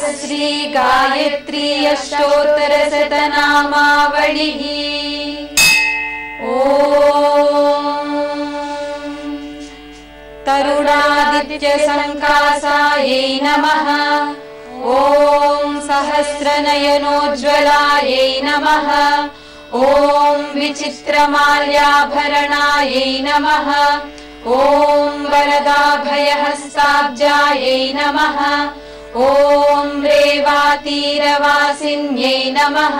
श्री गायत्री अष्टोत्तर शतनामावलिः। ओम तरुणादित्य संकासायै नमः। ओम सहस्रनयनोज्ज्वलायै नमः। ओम विचित्रमाल्याभरणायै नमः। ओम वरदाभयहस्ताब्जायै नमः। ओम रेवातीरवासिन्यै नमः।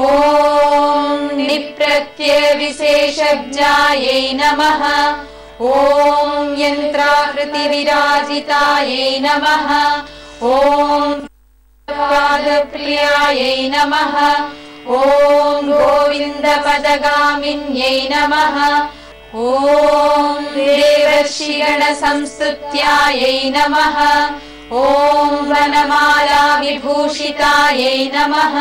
ओम निप्रत्ययविशेषज्ञायै नमः। ओम यन्त्राकृतिविराजितायै नमः। ओम पादप्रियायै नमः। ओम गोविन्दपदगामिन्यै नमः। ओम देवर्षिगणसंस्तुत्यायै नमः। ओम वनमालाविभूषितायै नमः।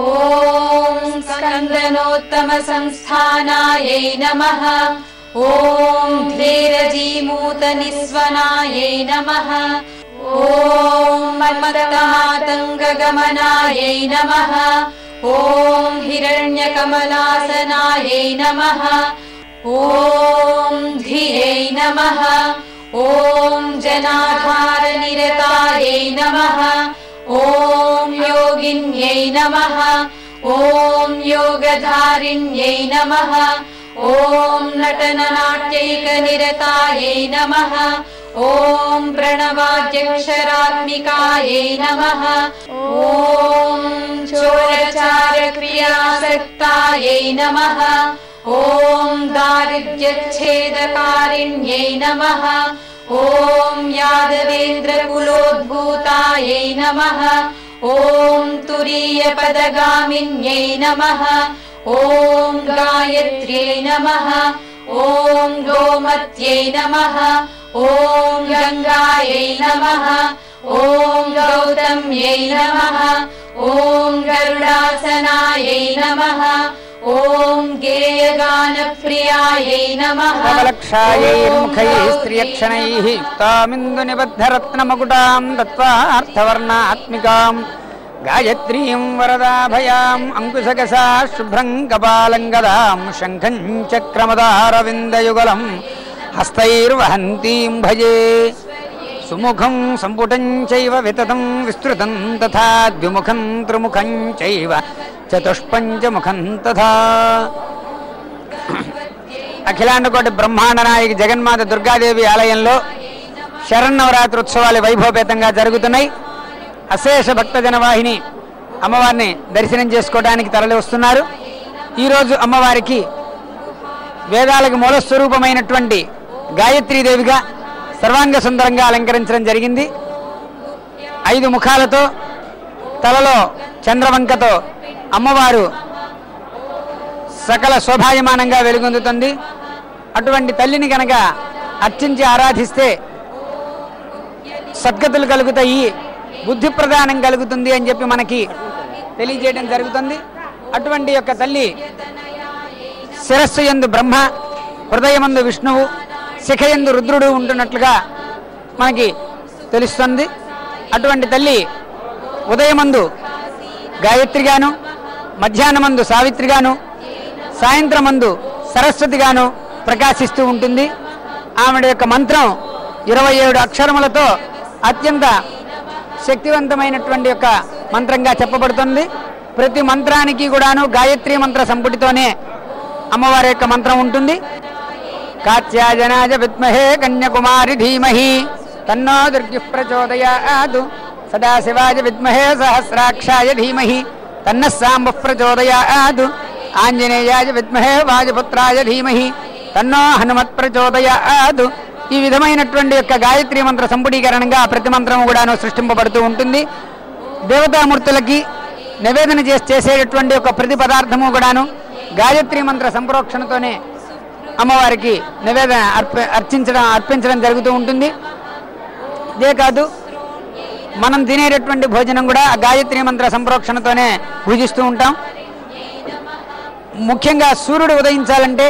ओम स्कन्दनोत्तमसंस्थानायै नमः। ओम धीरजीमूतनिस्वनायै नमः। ओम मत्तमातङ्गगमनायै नमः। ओम हिरण्यकमलासनायै नमः। ओम धियै नमः। ओम जनाधारनिरतायै नमः। ओम योगिन्यै नमः। ओम योगधारिण्यै नमः। ओम नटननाट्यैकनिरतायै नमः। ओम प्रणवाद्यक्षरात्मिकायै नमः। ओम चोरचारक्रियासक्तायै नमः। ओम दारिद्र्यच्छेदकारिण्यै नमः। ओम यादवेन्द्रकुलोद्भूतायै नमः। ओम तुरीयपदगामिन्यै नमः। ओम गायत्र्यै नमः। ओम गोमत्यै नमः। ओम गंगायै नमः। ओम गौतम्यै नमः। ओम गरुडासनायै नमः। ओम गेयगानप्रियायै नमः। कमलक्षायैर्मुखैः स्त्रियक्षणैः युक्तामिन्दुनिबद्धरत्नमकुटां दत्त्वार्थवर्णात्मिकां गायत्रीं वरदाभयाम् अंकुशकसा शुभ्रं कपालं गदां शङ्खं चक्रमदारविन्दयुगलं हस्तैर्वहन्तीं भजे। सुमुखं संपुटं चैव विततं विस्तृतं तथा द्विमुखं त्रिमुखं चैव चतुष्पञ्चमुखं तथा। అఖిలాండకోటి బ్రహ్మాండ నాయకి జగన్మాత దుర్గాదేవి ఆలయంలో శరన్నవరాత్రి ఉత్సవాలు వైభవపేతంగా జరుగుతున్నాయి. అశేష భక్తజన వాహిని అమ్మవారిని దర్శనం చేసుకోవడానికి తరలి వస్తున్నారు. ఈరోజు అమ్మవారికి వేదాలకు మూల స్వరూపమైనటువంటి గాయత్రీదేవిగా సర్వాంగ సుందరంగా అలంకరించడం జరిగింది. 5 ముఖాలతో తలలో చంద్రవంకతో అమ్మవారు సకల శోభాయమానంగా వెలుగొందుతుంది. అటువంటి తల్లిని కనుక అర్చించి ఆరాధిస్తే సద్గతులు కలుగుతాయి, బుద్ధి ప్రదానం కలుగుతుంది అని చెప్పి మనకి తెలియజేయడం జరుగుతుంది. అటువంటి యొక్క తల్లి శిరస్సు యందు బ్రహ్మ, హృదయమందు విష్ణువు, శిఖయందు రుద్రుడు ఉంటున్నట్లుగా మనకి తెలుస్తుంది. అటువంటి తల్లి ఉదయమందు గాయత్రిగాను, మధ్యాహ్నమందు సావిత్రిగాను, సాయంత్రమందు సరస్వతిగాను ప్రకాశిస్తూ ఉంటుంది. ఆమె యొక్క మంత్రం 27 అక్షరములతో అత్యంత శక్తివంతమైనటువంటి యొక్క మంత్రంగా చెప్పబడుతుంది. ప్రతి మంత్రానికి కూడాను గాయత్రి మంత్ర సంపుటితోనే అమ్మవారి యొక్క మంత్రం ఉంటుంది. కాత్యాయనాయ విద్మహే కన్యాకుమారి ధీమహి తన్నో దుర్గః ప్రచోదయాత్. సదాశివాయ విద్మహే సహస్రాక్షాయ ధీమహి తన్నః సాంబః ప్రచోదయాత్. ఆంజనేయాయ విద్మహే వాయుపుత్రాయ ధీమహి తన్నో హనుమత్ ప్రచోదయాత్. ఈ విధమైనటువంటి యొక్క గాయత్రి మంత్ర సంపుటీకరణంగా ప్రతి మంత్రము కూడాను సృష్టింపబడుతూ ఉంటుంది. దేవతామూర్తులకి నివేదన చేసేటటువంటి ఒక ప్రతి పదార్థము కూడాను గాయత్రి మంత్ర సంప్రోక్షణతోనే అమ్మవారికి నివేదన అర్పించడం జరుగుతూ ఉంటుంది. ఇదే కాదు, మనం తినేటటువంటి భోజనం కూడా గాయత్రి మంత్ర సంప్రోక్షణతోనే పూజిస్తూ ఉంటాం. ముఖ్యంగా సూర్యుడు ఉదయించాలంటే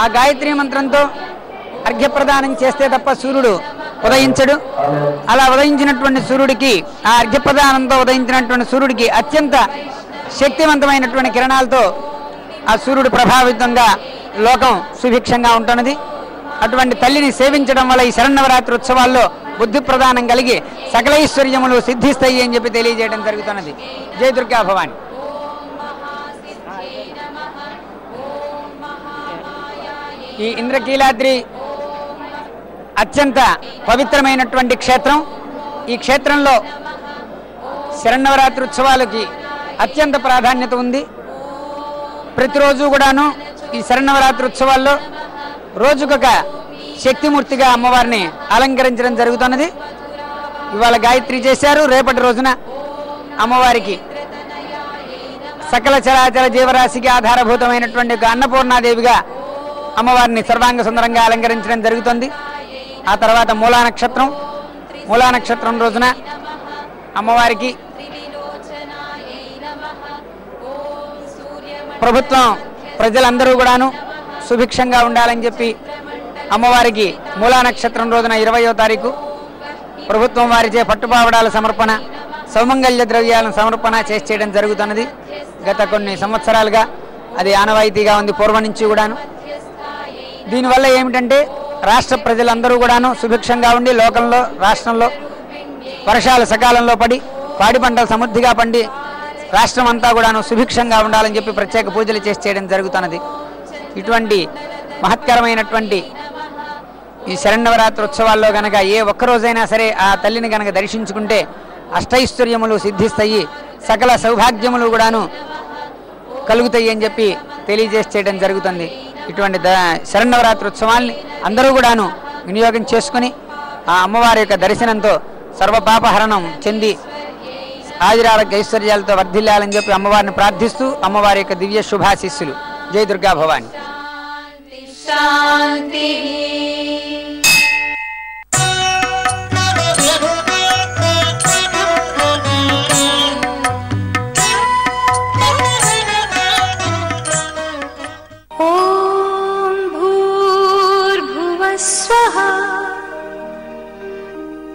ఆ గాయత్రి మంత్రంతో అర్ఘ్యప్రదానం చేస్తే తప్ప సూర్యుడు ఉదయించడు. అలా ఉదయించినటువంటి సూర్యుడికి, ఆ అర్ఘ్యప్రదానంతో ఉదయించినటువంటి సూర్యుడికి అత్యంత శక్తివంతమైనటువంటి కిరణాలతో ఆ సూర్యుడు ప్రభావితంగా లోకం సుభిక్షంగా ఉంటున్నది. అటువంటి తల్లిని సేవించడం వల్ల ఈ శరన్నవరాత్రి ఉత్సవాల్లో బుద్ధి ప్రదానం కలిగి సకలైశ్వర్యములు సిద్ధిస్తాయి అని చెప్పి తెలియజేయడం జరుగుతున్నది. జయ దుర్గా భవాని. ఈ ఇంద్రకీలాద్రి అత్యంత పవిత్రమైనటువంటి క్షేత్రం. ఈ క్షేత్రంలో శరన్నవరాత్రి ఉత్సవాలకి అత్యంత ప్రాధాన్యత ఉంది. ప్రతిరోజు కూడాను ఈ శరన్నవరాత్రి ఉత్సవాల్లో రోజుకొక శక్తిమూర్తిగా అమ్మవారిని అలంకరించడం జరుగుతున్నది. ఇవాళ గాయత్రి చేశారు. రేపటి రోజున అమ్మవారికి సకల చరాచర జీవరాశికి ఆధారభూతమైనటువంటి ఒక అన్నపూర్ణాదేవిగా అమ్మవారిని సర్వాంగ సుందరంగా అలంకరించడం జరుగుతుంది. ఆ తర్వాత మూలా నక్షత్రం. మూలా నక్షత్రం రోజున అమ్మవారికి ప్రభుత్వం ప్రజలందరూ కూడాను సుభిక్షంగా ఉండాలని చెప్పి అమ్మవారికి మూలా నక్షత్రం రోజున 20వ తారీఖు ప్రభుత్వం వారిచే పట్టుపావడాల సమర్పణ, సౌమంగళ్య ద్రవ్యాలను సమర్పణ చేయడం జరుగుతున్నది. గత కొన్ని సంవత్సరాలుగా అది ఆనవాయితీగా ఉంది, పూర్వం నుంచి కూడాను. దీనివల్ల ఏమిటంటే రాష్ట్ర ప్రజలందరూ కూడాను సుభిక్షంగా ఉండి లోకంలో, రాష్ట్రంలో వర్షాలు సకాలంలో పడి పాడి పంటలు సమృద్ధిగా పండి రాష్ట్రం అంతా కూడాను సుభిక్షంగా ఉండాలని చెప్పి ప్రత్యేక పూజలు చేయడం జరుగుతున్నది. ఇటువంటి మహత్కరమైనటువంటి ఈ శరన్నవరాత్రి ఉత్సవాల్లో గనక ఏ ఒక్కరోజైనా సరే ఆ తల్లిని గనక దర్శించుకుంటే అష్టైశ్వర్యములు సిద్ధిస్తాయి, సకల సౌభాగ్యములు కూడాను కలుగుతాయి అని చెప్పి తెలియజేయడం జరుగుతుంది. ఇటువంటి శరన్నవరాత్రి ఉత్సవాల్ని అందరూ కూడాను వినియోగం చేసుకుని ఆ అమ్మవారి యొక్క దర్శనంతో సర్వపాపహరణం చెంది ఆయురారోగ్య ఐశ్వర్యాలతో వర్ధిల్లాలని చెప్పి అమ్మవారిని ప్రార్థిస్తూ అమ్మవారి యొక్క దివ్య శుభాశీస్సులు. జై దుర్గా భవాని. శాంతి. ఓం భూర్భువః స్వః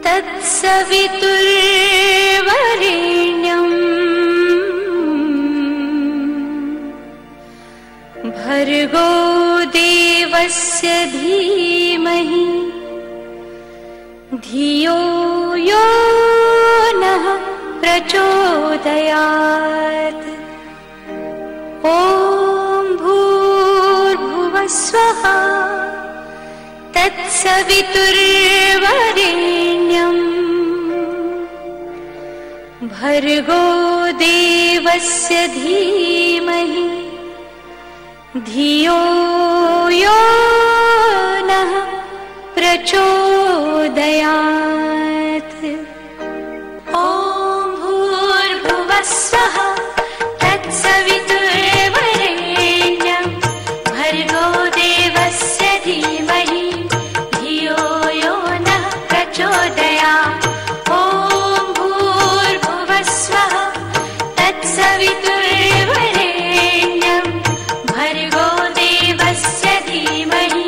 తత్సవితుర్వరేణ్యం భర్గో దేవస్య ధీమహి ధియో యో నః ప్రచోదయాత్. ఓం భూర్భువః స్వః తత్సవితుర్వరేణ్యం భర్గో దేవస్య ధీమహి ధియో యో నః ప్రచోదయాత్. ఓం భూర్భువః స్వః తత్సవితుర్వరేణ్యం భర్గో దేవస్య ధీమహి ధియో యో నః ప్రచోదయాత్. ఓం భూర్భువః స్వః తత్సవితుర్వరేణ్యం భర్గో దేవస్య ధీమహి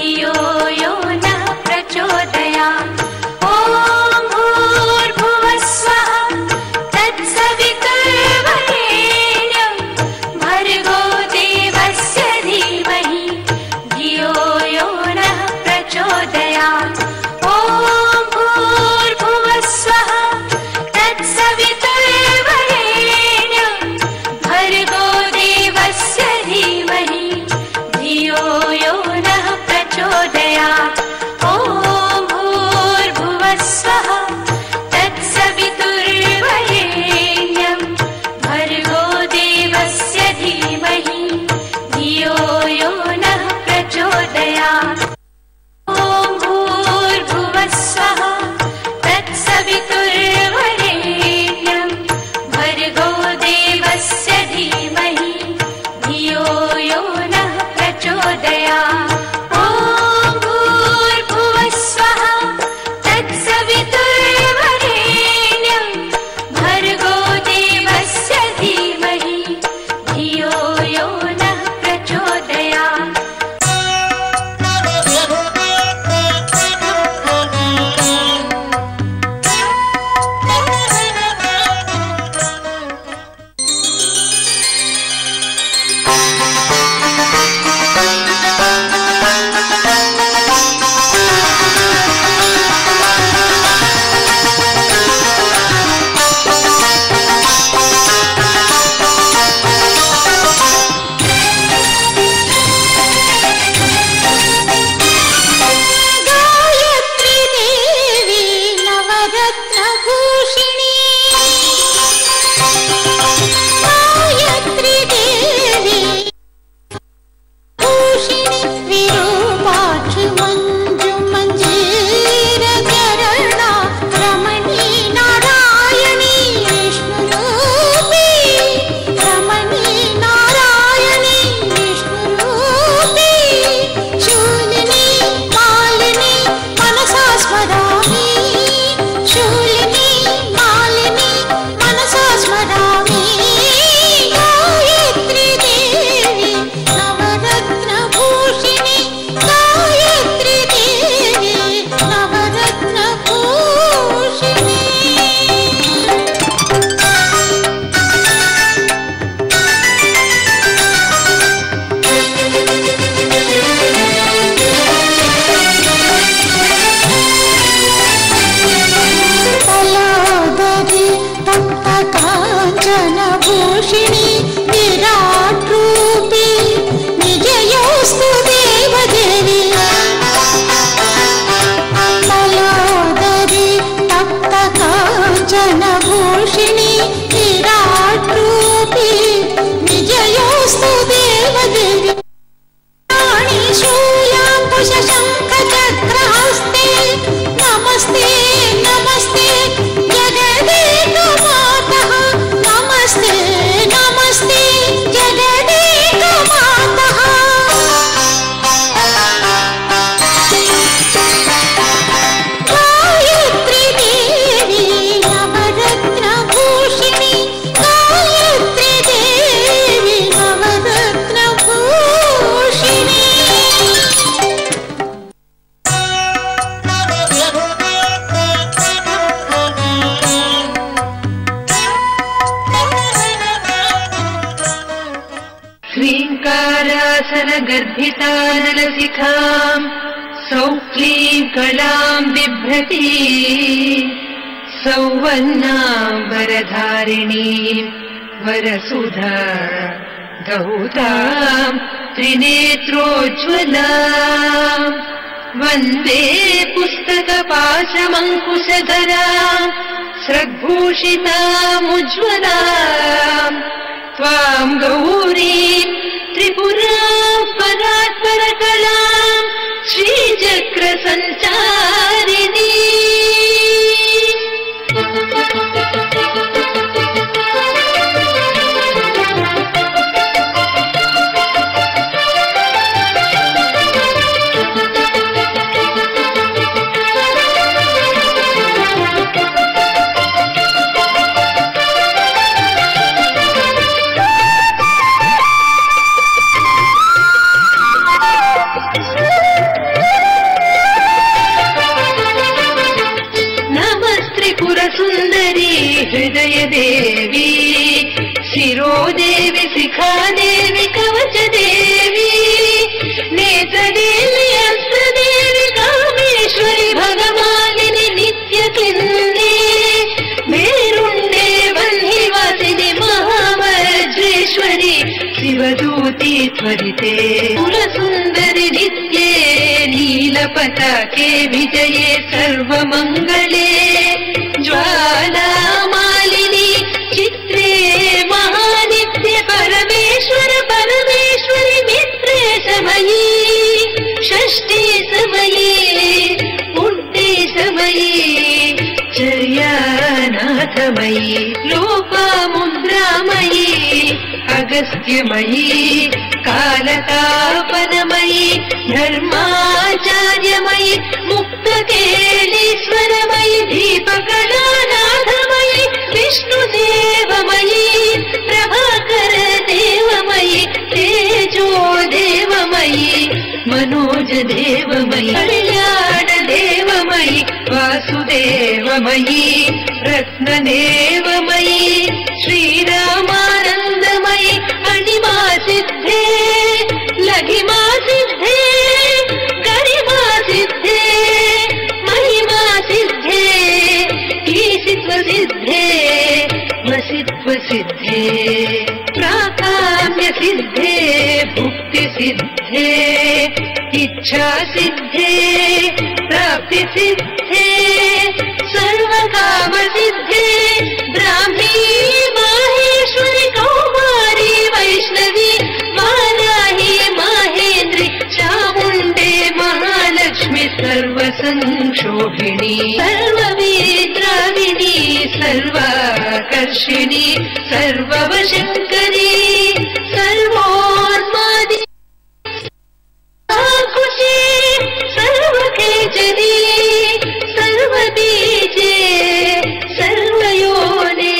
ధియో యో నః ప్రచోదయాత్. ఓం భూర్భువః స్వః తత్సవితుర్వరేణ్యం భర్గో దేవస్య ధీమహి ధియో యో నః ప్రచోదయాత్. ఓం భూర్భువః స్వః తత్సవితుర్వరేణ్యం భర్గో దేవస్య ధీమహి ధియో యో నః ప్రచోదయాత్. ఓం భూర్భువః స్వః తత్సవితుర్వరేణ్యం భర్గో దేవస్య ధీమహి ధియో యో నః ప్రచోదయాత్. ఓం భూర్భువః స్వః తత్సవితుర్వరేణ్యం భర్గో దేవస్య ధీమహి ధియో యో నః ప్రచోదయాత్. ఓం భూర్భువః స్వః తత్సవితుర్వరేణ్యం భర్గో దేవస్య ధీమహి ధియో యో నః ప్రచోదయాత్. परारामी गायत्री देवी नवरत्न भूषिणी गायत्री देवी नवरत्न भूषिणी काञ्चनभूषिणी विराट रूपी विजयोस्तु देवदेवी तलोदरी तप्त काञ्चनभूषिणी विराट रूपी विजयोस्तु देवदेवी शूलाङ्कुशशङ्खचक्रहस्ते नमस्ते नमस्ते जगदेकमातः नमस्ते नमस्ते जगदेकमातः गायत्री देवी नवरत्न भूषिणी गायत्री देवी नवरत्न भूषिणी ह्रीङ्कारासनगर्भितानलशिखाम् सौक्लीं कलां बिभ्रती सौवर्णाम्बरधारिणीं वरसुधा दौतां त्रिनेत्रोज्ज्वलां वन्दे पुस्तकपाशमङ्कुशधरां स्रग्भूषितामुज्ज्वलाम् त्वां गौरीं त्रिपुरां परात्परकलां श्रीचक्रसञ्चारिणी हृदय देवी शिरोदेवी शिखादेवी कवचदेवी नेत्रदेवी हस्तदेवी कामेश्वरी भगवानिनि नित्यकिन्ने मेरुण्डे वह्निवासिनि महावज्रेश्वरी शिवदूती त्वरिते कुलसुन्दरि नित्ये नीलपताके विजये सर्वमङ्गले ज्वालामालिनी चित्रे महानित्य परमेश्वर परमेश्वरि मित्रे समये षष्ठी समये पुण्ये समये चर्यानाथमयी लोपामुद्रामयी अगस्त्यमयी कालतापनमयी धर्माचार्यमयी मुक्तकेलीश्वरमयी दीपकलानाथमयी विष्णुदेवमयी प्रभाकर देवमयी तेजो देवमयी मनोज देवमयी कल्याण देवमयी वासुदेवमयी रत्नदेवमयी श्रीरामानन्दमयी अणिमा सिद्धे लघिमा सिद्धे गरिमा सिद्धे महिमा सिद्धे कीसित्व सिद्धे वसित्व सिद्धे प्राकाम्य सिद्धे भुक्ति सिद्धे इच्छा सिद्धे प्राप्ति सिद्धे सर्वकाम सिद्धे ब्राह्मी माहेश्वरी कौमारी वैष्णवी वाराही माहेन्द्री चामुण्डे महालक्ष्मी सर्वसंक्षोभिणी सर्ववेद्राविणी सर्वाकर्षिणी सर्ववशङ्करी सर्वोन्मादी खुशी सर्वखेचरी सर्वबीजे सर्वयोने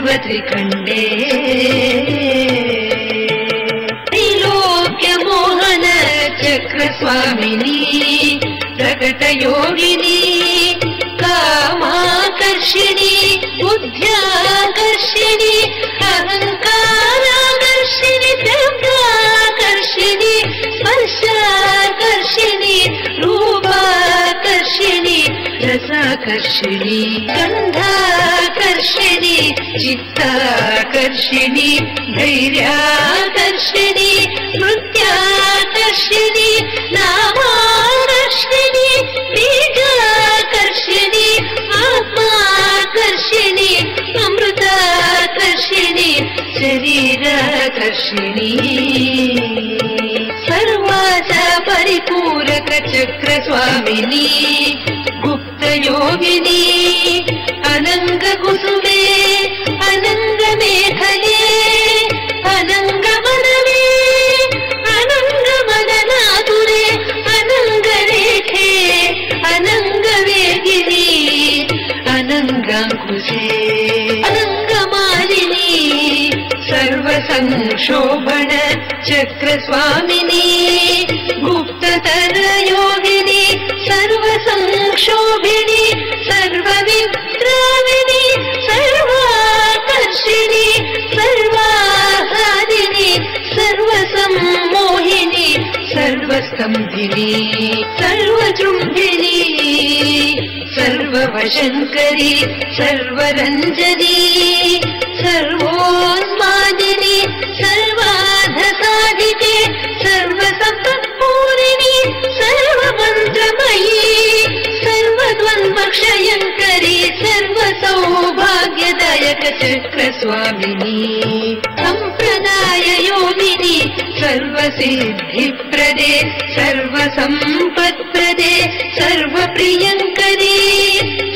सर्वत्रिखण्डे त्रिलोक्यमोहन चक्रस्वामिनी प्रकटयोगिनी कामाकर्षिणी बुद्ध्याकर्षिणी अहङ्काराकर्षिणी द्रव्याकर्षिणी स्पर्शाकर्षिणी रूपाकर्षिणी रसाकर्षिणी गन्धाकर्षिणी चित्ताकर्षिणी धैर्याकर्षिणी नृत्याकर्षिणी नामाकर्षिणी बीजाकर्षिणी आत्माकर्षिणी अमृताकर्षिणी शरीराकर्षिणी सर्वाचा परिपूरक चक्रस्वामिनी गुप्तयोगिनी अनङ्गकुसुमे अनङ्गमेखले अनङ्गमनवे अनङ्गमदनातुरे अनङ्गरेखे अनङ्गवेगिनी अनङ्गाङ्कुशे अनङ्गमालिनी सर्वसंशोभन चक्रस्वामिनी गुप्ततरयोगिनी सर्वसंक्षोभिणी सर्वविद्राविणी सर्वाकर्षिणी सर्वाहारिणी सर्वसम्मोहिनी सर्वस्तम्भिनी सर्वजृम्भिनी सर्ववशङ्करी सर्वरञ्जनी सर्वोन्मादिनी सर्वाधसाधिके सर्वसम्पत्पूरिणी सर्वमन्त्रमयी सर्वद्वन्द्वक्षयङ्करी सर्वसौभाग्यदायक चक्रस्वामिनी सम्प्रदाययोगिनी सर्वसिद्धिप्रदे सर्वसम्पत्प्रदे सर्वप्रियङ्करी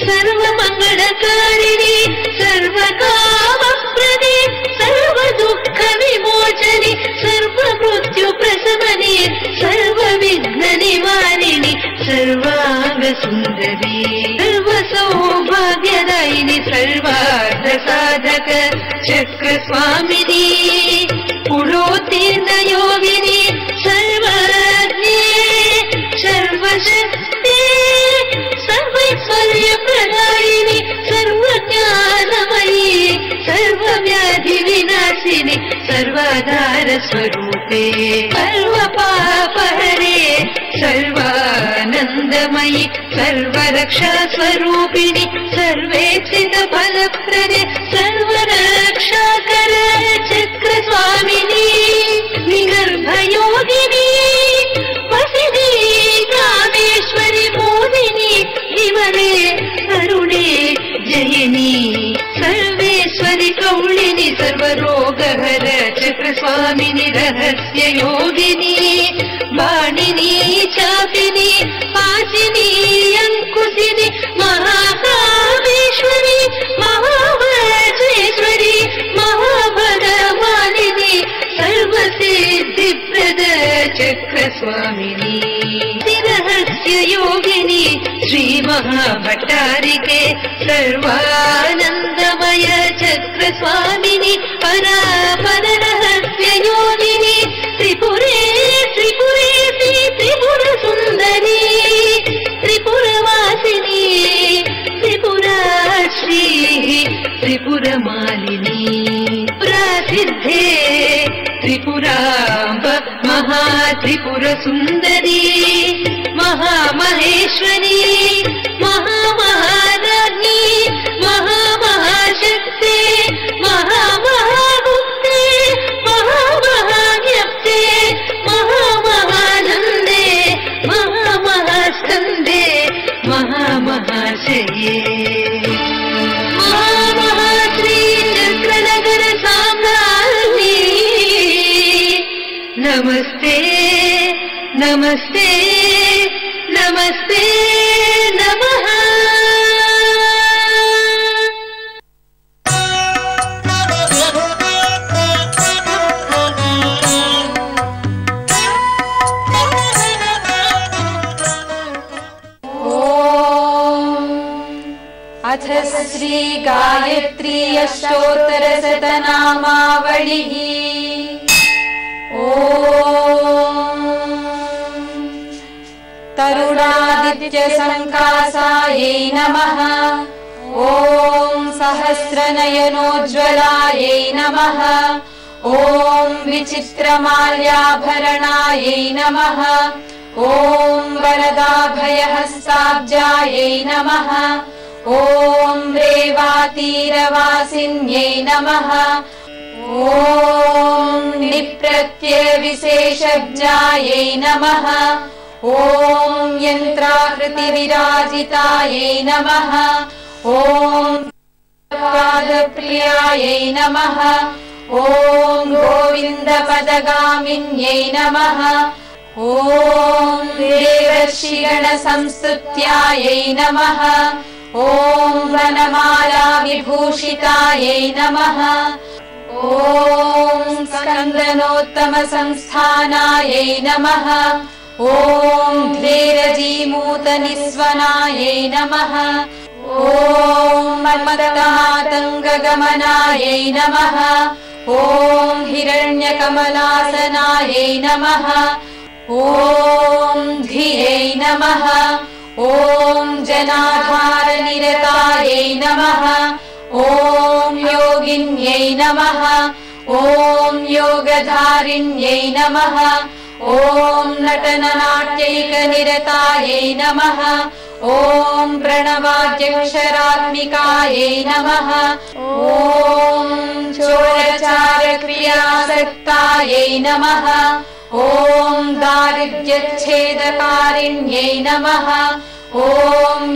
सर्वमङ्गलकारिणी सर्वकामप्रदे सर्वदुःखविमोचनि सर्वमृत्युप्रशमनि सर्वविघ्ननिवारिणि सर्वाङ्गसुन्दरी सर्वसौभाग्यदायिनि सर्वार्थसाधक चक्रस्वामिनी पुरोत्तीर्णयोगिनी सर्वज्ञे सर्वशक्ते सर्वैश्वर्यप्रदायिनि सर्वज्ञानमयी सर्वव्याधिविनाशिनि सर्वाधारस्वरूपे सर्वपापहरे सर्वानन्दमयि सर्वरक्षास्वरूपिणि सर्वेक्षितफलप्रदे सर्वरक्षाकर चक्रस्वामिनी विगर्भयोगिनी वसिनी कामेश्वरि मोदिनी विमले अरुणे जयिनी सर्वेश्वरि कौलिनि सर्वरोगहर चक्रस्वामिनि रहस्ययोगिनी वाणिनी चापिनी पाचिनी अंकुशिनी महाकामेश्वरी महावज्रेश्वरी महाभगवानिनी सर्वसिद्धिप्रद चक्रस्वामिनी रहस्ययोगिनी श्रीमहाभट्टारिके सर्वानन्दमय चक्रस्वामिनी परापररहस्ययोगिनी त्रिपुरे त्रिपुरेशी त्रिपुरसुन्दरी त्रिपुरवासिनी त्रिपुराश्री त्रिपुरमालिनी प्रसिद्धे त्रिपुराम्ब महात्रिपुरसुन्दरी महामहेश्वरी महामहाराज्ञी महामहाशक्ते महामहामुक्ते महामहाज्ञप्ते महामहानन्दे महामहास्कन्दे महामहाशये महामहाश्री चक्रनगर साम्राज्ञी नमस्ते नमस्ते नमस्ते नमः अथ श्री गायत्री अष्टोत्तरशतनामावलिः। ॐ तरुणादित्यसङ्कासायै नमः। ॐ सहस्रनयनोज्ज्वलायै नमः। ॐ विचित्रमाल्याभरणायै नमः। ॐ वरदाभयहस्ताब्जायै नमः। ॐ रेवातीरवासिन्यै नमः। ॐ निप्रत्ययविशेषज्ञायै नमः। ॐ यन्त्राकृतिविराजितायै नमः। ॐ पादप्रियायै नमः। ॐ गोविन्दपदगामिन्यै नमः। ॐ देवर्षिगणसंस्तुत्यायै नमः। ॐ वनमालाविभूषितायै नमः। ॐ स्कन्दनोत्तमसंस्थानायै नमः। ॐ धीरजीमूतनिस्वनायै नमः। ॐ मन्मथमातङ्गगमनायै नमः। ॐ हिरण्यकमलासनायै नमः। ॐ धियै नमः। ॐ जनाधारनिरतायै नमः। ॐ योगिन्यै नमः। ॐ योगधारिण्यै नमः। ॐ नटननाट्यैकनिरतायै नमः। ॐ प्रणवाद्यक्षरात्मिकायै नमः। ॐ चोरचारक्रियासक्तायै नमः। ॐ दारिद्र्यच्छेदकारिण्यै नमः। ॐ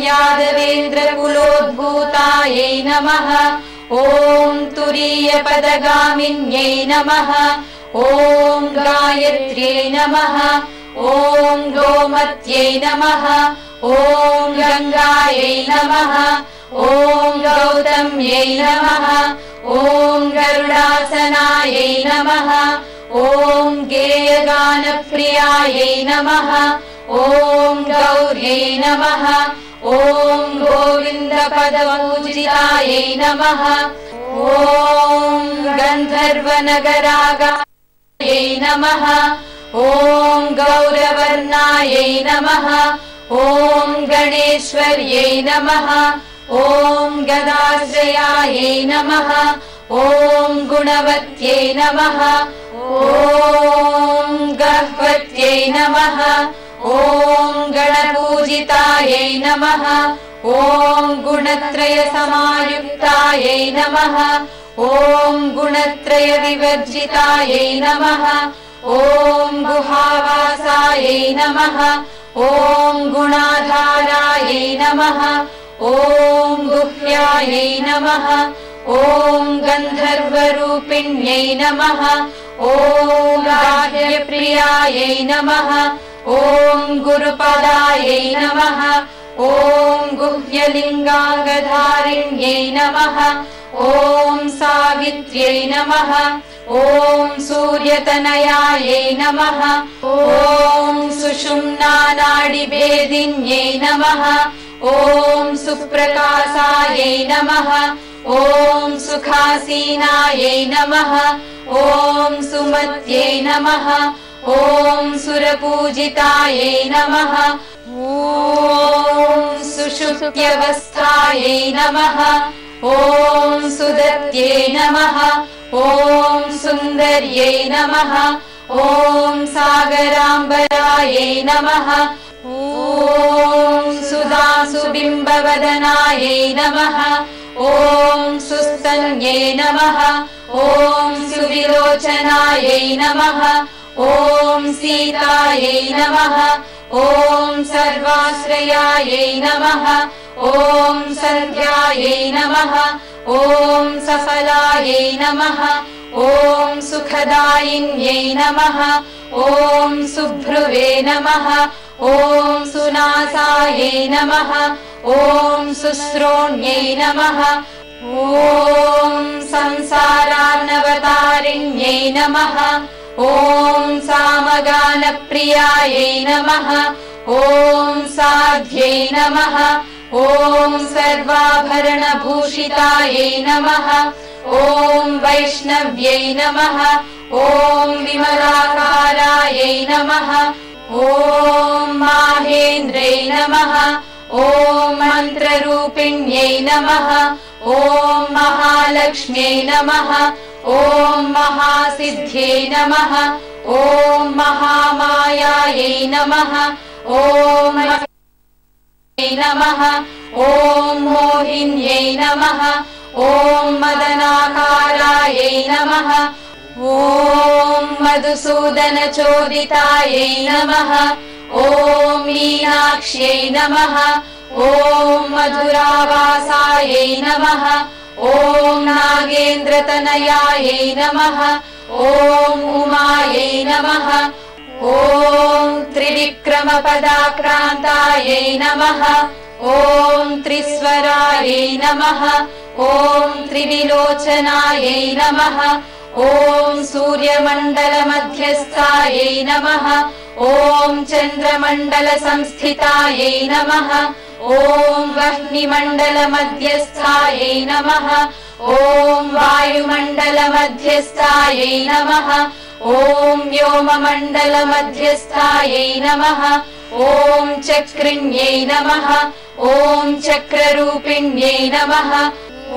यादवेन्द्रकुलोद्भूतायै नमः। ॐ तुरीयपदगामिन्यै नमः। ॐ गायत्र्यै नमः। ॐ गोमत्यै नमः। ॐ गङ्गायै नमः। ॐ गौतम्यै नमः। ॐ गरुडासनायै नमः। ॐ गेयगानप्रियायै नमः। ॐ गौर्यै नमः। ॐ गोविन्दपदपूजितायै नमः। ॐ गन्धर्वनगरागायै नमः। ॐ गौरवर्णायै नमः। ॐ गणेश्वर्यै नमः। ॐ गदाश्रयायै नमः। ॐ गुणवत्यै नमः। ॐ गह्वत्यै नमः। ॐ गणपूजितायै नमः। ॐ गुणत्रयसमायुक्तायै नमः। ॐ गुणत्रयविवर्जितायै नमः। ॐ गुहावासायै नमः। ॐ गुणाधारायै नमः। ॐ गुह्यायै नमः। ॐ गन्धर्वरूपिण्यै नमः। ॐ गाह्यप्रियायै नमः। ॐ गुरुपदायै नमः। ॐ गुह्यलिङ्गाङ्गधारिण्यै नमः। ॐ सावित्र्यै नमः। ॐ सूर्यतनयायै नमः। ॐ सुषुम्नानाडिभेदिन्यै नमः। ॐ सुप्रकाशायै नमः। ॐ सुखासीनायै नमः। ॐ सुमत्यै नमः। ॐ सुरपूजितायै नमः। ॐ सुषुप्त्यवस्थायै नमः। ॐ सुदत्यै नमः। ॐ सुन्दर्यै नमः। ॐ सागराम्बरायै नमः। ॐ सुधासुबिम्बवदनायै नमः। ॐ सुस्तन्यै नमः। ॐ सुविलोचनायै नमः। ॐ सीतायै नमः। ॐ सर्वाश्रयायै नमः। ॐ सन्ध्यायै नमः। ॐ सफलायै नमः। ॐ सुखदायिन्यै नमः। ॐ सुभ्रुवे नमः। ॐ सुनासायै नमः। ॐ सुश्रोण्यै नमः। ॐ संसारार्णवतारिण्यै नमः। ॐ सामगानप्रियायै नमः। ॐ साध्यै नमः। ॐ सर्वाभरणभूषितायै नमः। ॐ वैष्णव्यै नमः। ॐ विमलाकारायै नमः। ॐ माहेन्द्रै नमः। ॐ मन्त्ररूपिण्यै नमः। ॐ महालक्ष्म्यै नमः। ॐ महासिद्ध्यै नमः। ॐ महामायायै नमः। ॐ नमः। ॐ मोहिन्यै नमः। ॐ मदनाकारायै नमः। ॐ मधुसूदनचोदितायै नमः। ॐ मीनाक्ष्यै नमः। ॐ मधुरावासायै नमः। ॐ नागेन्द्रतनयायै नमः। ॐ उमायै नमः। ॐ त्रिविक्रमपदाक्रान्तायै नमः। ॐ त्रिस्वरायै नमः। ॐ त्रिविलोचनायै नमः। ॐ सूर्यमण्डलमध्यस्थायै नमः। ॐ चन्द्रमण्डलसंस्थितायै नमः। ॐ वह्निमण्डलमध्यस्थायै नमः। ॐ वायुमण्डलमध्यस्थायै नमः। ॐ व्योममण्डलमध्यस्थायै नमः। ॐ चक्रिण्यै नमः। ॐ चक्ररूपिण्यै नमः। ॐ